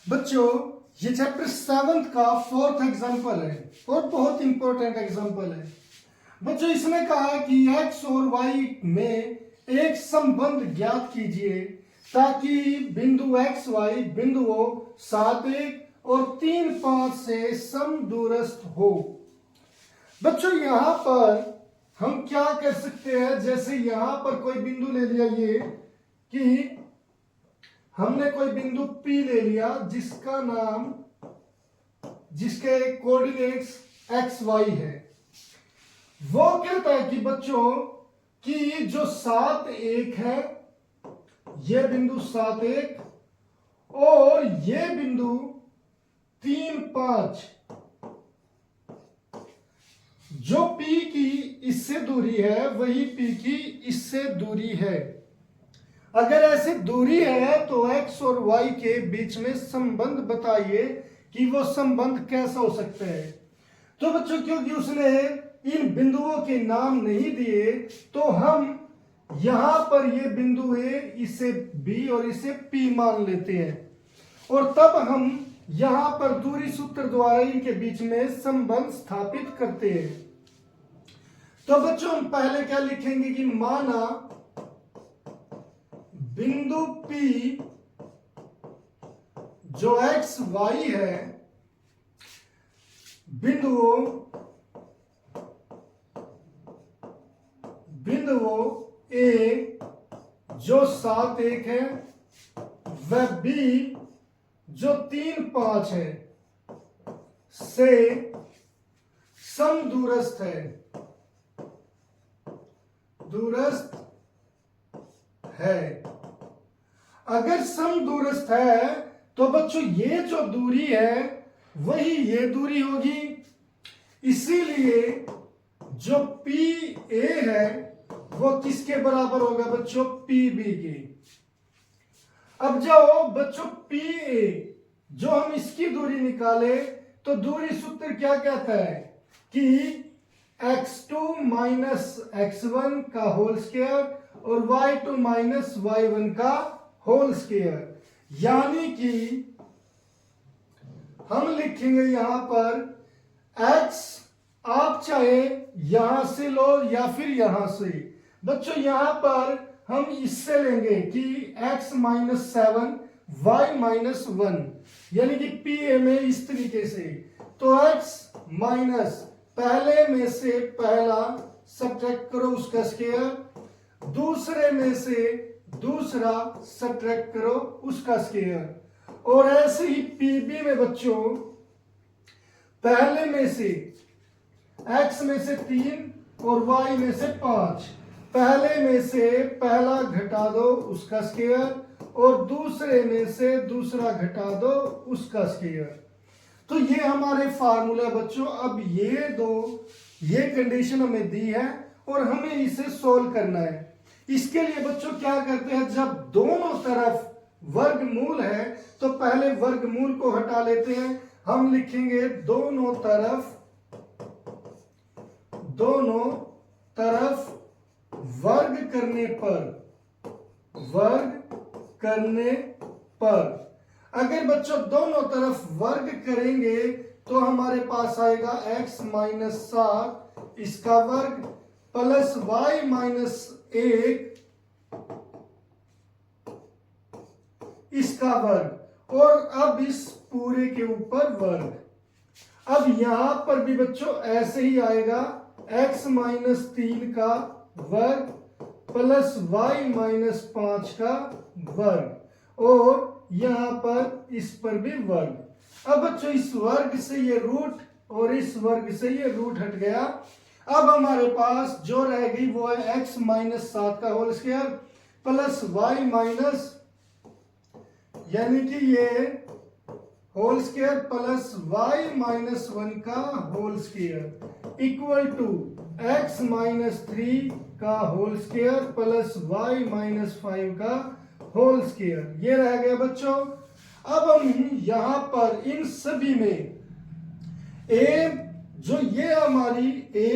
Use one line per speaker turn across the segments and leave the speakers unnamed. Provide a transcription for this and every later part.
बच्चों ये चैप्टर 7 का 4th एग्जाम्पल है और बहुत इंपॉर्टेंट एग्जाम्पल है। बच्चों इसने कहा कि x और y में एक संबंध ज्ञात कीजिए ताकि बिंदु x y बिंदुओं 7 1 और 3 5 से समदूरस्थ हो। बच्चों यहाँ पर हम क्या कर सकते हैं, जैसे यहाँ पर कोई बिंदु ले लिया, ये कि हमने कोई बिंदु P ले लिया जिसका नाम, जिसके कोऑर्डिनेट्स x y है। वो कहता है कि बच्चों कि जो 7 1 है, ये बिंदु 7 1 और ये बिंदु 3 5, जो P की इससे दूरी है वही P की इससे दूरी है। अगर ऐसी दूरी है तो x और y के बीच में संबंध बताइए कि वो संबंध कैसा हो सकता है। तो बच्चों क्योंकि उसने इन बिंदुओं के नाम नहीं दिए तो हम यहां पर ये बिंदु A इसे B और इसे P मान लेते हैं और तब हम यहां पर दूरी सूत्र द्वारा इनके बीच में संबंध स्थापित करते हैं। तो बच्चों हम पहले क्या लिखेंगे कि माना बिंदु P जो x y है, बिंदुओं A जो 7 1 है व B जो 3 5 है से समदूरस्थ है, दूरस्थ है। अगर समदूरस्थ है तो बच्चों ये जो दूरी है वही ये दूरी होगी, इसीलिए जो PA है वो किसके बराबर होगा बच्चों, PB के। अब जाओ बच्चों PA जो हम इसकी दूरी निकाले तो दूरी सूत्र क्या कहता है कि x2 माइनस x1 का होल स्क्वायर और y2 माइनस y1 का होल स्क्वायर, यानी कि हम लिखेंगे यहां पर x, आप चाहे यहां से लो या फिर यहां से। बच्चों यहां पर हम इससे लेंगे कि x माइनस 7 y माइनस 1, यानी कि PA में इस तरीके से। तो x माइनस पहले में से पहला सब्ट्रैक्ट करो उसका स्क्वायर, दूसरे में से दूसरा सब्ट्रैक्ट करो उसका स्क्वायर, और ऐसे ही PB में बच्चों पहले में से x में से 3 और y में से 5, पहले में से पहला घटा दो उसका स्क्वायर और दूसरे में से दूसरा घटा दो उसका स्क्वायर। तो ये हमारे फार्मूला बच्चों। अब ये कंडीशन हमें दी है और हमें इसे सोल्व करना है। इसके लिए बच्चों क्या करते हैं, जब दोनों तरफ वर्गमूल है तो पहले वर्गमूल को हटा लेते हैं। हम लिखेंगे दोनों तरफ वर्ग करने पर अगर बच्चों दोनों तरफ वर्ग करेंगे तो हमारे पास आएगा x माइनस 7 इसका वर्ग प्लस y माइनस 1 इसका वर्ग, और अब इस पूरे के ऊपर वर्ग। अब यहां पर भी बच्चों ऐसे ही आएगा x माइनस 3 का वर्ग प्लस y माइनस 5 का वर्ग, और यहां पर इस पर भी वर्ग। अब बच्चों इस वर्ग से ये रूट और इस वर्ग से ये रूट हट गया। अब हमारे पास जो रह गई वो है x माइनस 7 का whole square plus y minus, यानी कि ये whole square plus y minus 1 का whole square equal to x minus 3 का whole square plus y minus 5 का होल स्क्वायर। ये रह गया बच्चों। अब हम यहां पर इन सभी में a, जो ये हमारी a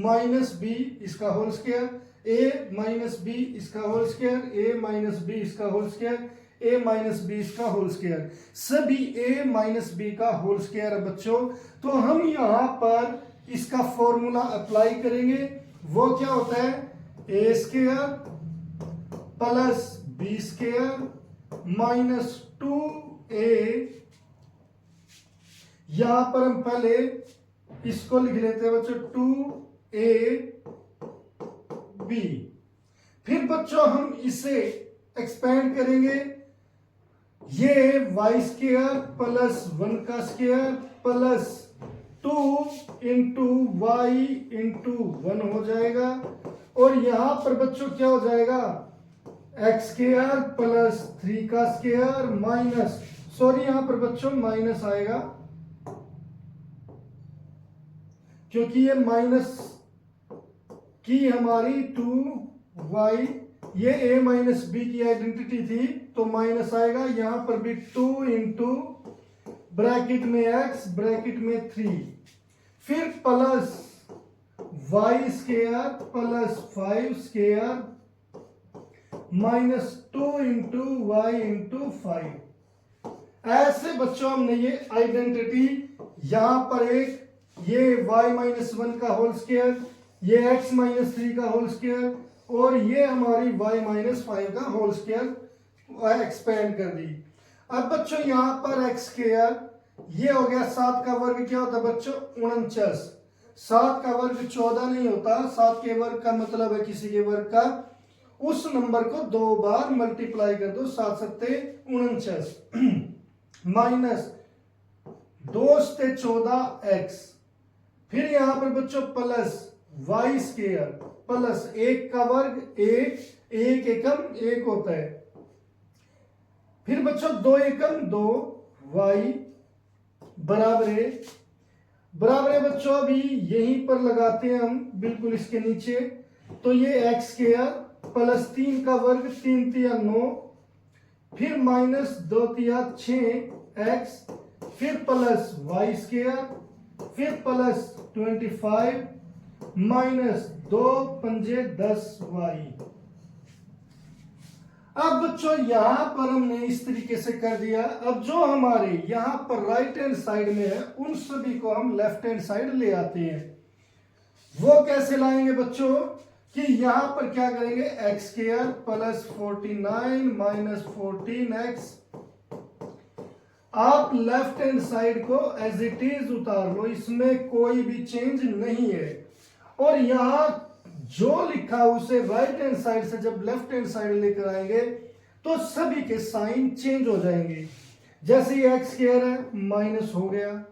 माइनस b इसका whole square, a minus b इसका whole square, a minus b इसका whole square, A minus B इसका होल स्क्वायर, सभी ए माइनस बी का होल स्क्वायर है बच्चों। तो हम यहाँ पर इसका फॉर्मूला अप्लाई करेंगे, वो क्या होता है, a square plus b square minus 2a। यहां पर हम पहले इसको लिख लेते हैं बच्चों 2ab। फिर बच्चों हम इसे एक्सपेंड करेंगे, ये वाई स्क्वायर प्लस 1 का square plus 2 into Y into 1 हो जाएगा। और यहां पर बच्चों क्या हो जाएगा, एक्स स्क्वायर प्लस 3 का स्क्वायर माइनस, सॉरी यहां पर बच्चों माइनस आएगा क्योंकि ये माइनस की हमारी 2y, ये a माइनस बी की आइडेंटिटी थी तो माइनस आएगा। यहां पर भी 2 इंटू ब्रैकेट में x ब्रैकेट में 3, फिर plus Y square plus 5 square minus 2 into Y into 5। ऐसे बच्चों हमने ये आइडेंटिटी यहां पर एक ये y माइनस 1 का होल स्क्वायर, ये x माइनस 3 का होल स्क्वायर और ये हमारी y माइनस 5 का होल स्क्वायर एक्सपेंड कर दी। अब बच्चों यहां पर x स्क्वायर ये हो गया, 7 का वर्ग क्या होता है बच्चों 49, 7 का वर्ग 14 नहीं होता, 7 के वर्ग का मतलब है किसी के वर्ग का, उस नंबर को 2 बार मल्टीप्लाई कर दो, 7 सत्ते 49 माइनस 2 से 14x, फिर यहां पर बच्चों प्लस वाई स्क्वायर प्लस 1 का वर्ग 1, 1 एकम 1 होता है, फिर बच्चों 2 एकम 2 वाई बराबर है बच्चों। अभी यहीं पर लगाते हैं हम बिल्कुल इसके नीचे, तो ये एक्स स्क्वायर प्लस 3 का वर्ग 3 तिया 9, फिर माइनस 2 तिया 6x, फिर प्लस वाई स्क्वायर, फिर प्लस 25 माइनस 2 पंजे 10y। अब बच्चों यहां पर हमने इस तरीके से कर दिया। अब जो हमारे यहां पर राइट हैंड साइड में है उन सभी को हम लेफ्ट हैंड साइड ले आते हैं। वो कैसे लाएंगे बच्चों कि यहां पर क्या करेंगे, x square plus 49 minus 14x। आप लेफ्ट हैंड साइड को एज इट इज उतार लो, इसमें कोई भी चेंज नहीं है। और यहां जो लिखा है उसे राइट हैंड साइड से जब लेफ्ट हैंड साइड लेकर आएंगे तो सभी के साइन चेंज हो जाएंगे। जैसे ये एक्स स्क्वायर है माइनस हो गया,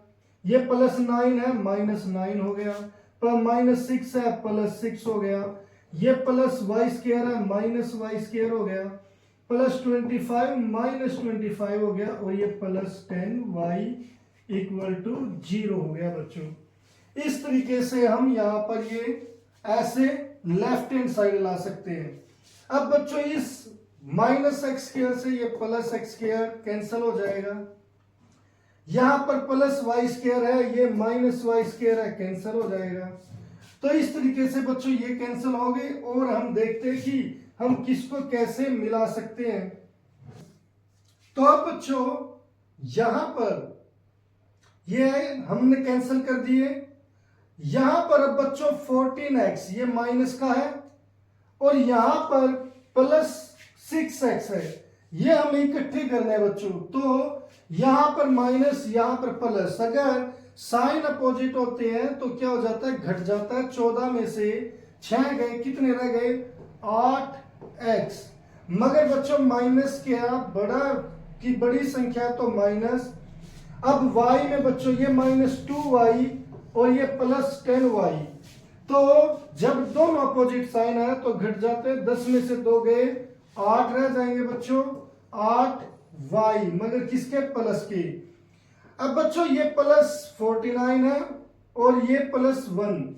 ये प्लस 9 है माइनस 9 हो गया, पर माइनस 6 है प्लस 6 हो गया, ये प्लस वाई स्क्वायर है माइनस वाई स्क्वायर हो गया, प्लस 25 माइनस 25 हो गया, और ये प्लस 10y इक्वल टू 0 हो गया बच्चों। इस तरीके से हम यहां पर ये ऐसे लेफ्ट हैंड साइड ला सकते हैं। अब बच्चों इस माइनस एक्स स्क्वायर से ये प्लस एक्स स्क्वायर कैंसिल हो जाएगा, यहां पर प्लस वाई स्क्वायर है, ये माइनस वाई स्क्वायर है, कैंसिल हो जाएगा। तो इस तरीके से बच्चों ये कैंसिल हो गए और हम देखते हैं कि हम किसको कैसे मिला सकते हैं। तो अब बच्चों यहां पर ये हमने कैंसिल कर दिए, यहां पर अब बच्चों 14x ये माइनस का है और यहां पर प्लस 6x है, ये हमें इकट्ठे करने हैं बच्चों। तो यहां पर माइनस यहां पर प्लस, अगर साइन अपोजिट होते हैं तो क्या हो जाता है, घट जाता है। 14 में से 6 गए, कितने रह गए 8x। मगर बच्चों माइनस क्या बड़ा की बड़ी संख्या तो माइनस। अब y में बच्चों ये माइनस 2y और ये प्लस 10y, तो जब दोनों अपोजिट साइन आए तो घट जाते हैं। 10 में से 2 गए, 8 रह जाएंगे बच्चों, 8y मगर किसके, प्लस के। अब बच्चों ये प्लस 49 है और ये प्लस 1,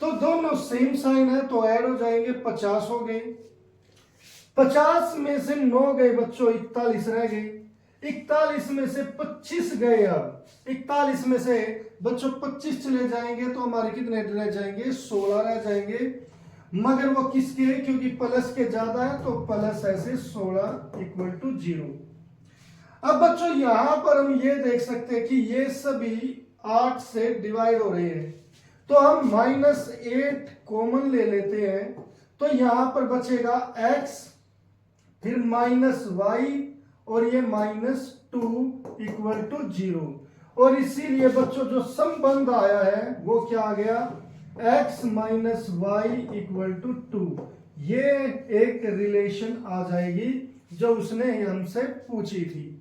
तो दोनों सेम साइन है तो ऐड हो जाएंगे, 50 हो गए। 50 में से 9 गए बच्चों, 41 रह गए। 41 में से 25 गए, अब 41 में से बच्चों 25 चले जाएंगे तो हमारे कितने रह जाएंगे, 16 रह जाएंगे। मगर वो किसके, क्योंकि प्लस के ज्यादा है तो प्लस ऐसे 16 इक्वल टू 0। अब बच्चों यहां पर हम ये देख सकते हैं कि ये सभी 8 से डिवाइड हो रहे हैं, तो हम -8 कॉमन ले लेते हैं, तो यहां पर बचेगा x, फिर -y और ये -2 इक्वल टू 0। और इसीलिए बच्चों जो संबंध आया है वो क्या आ गया, x minus Y equal to 2। ये एक रिलेशन आ जाएगी जो उसने हमसे पूछी थी।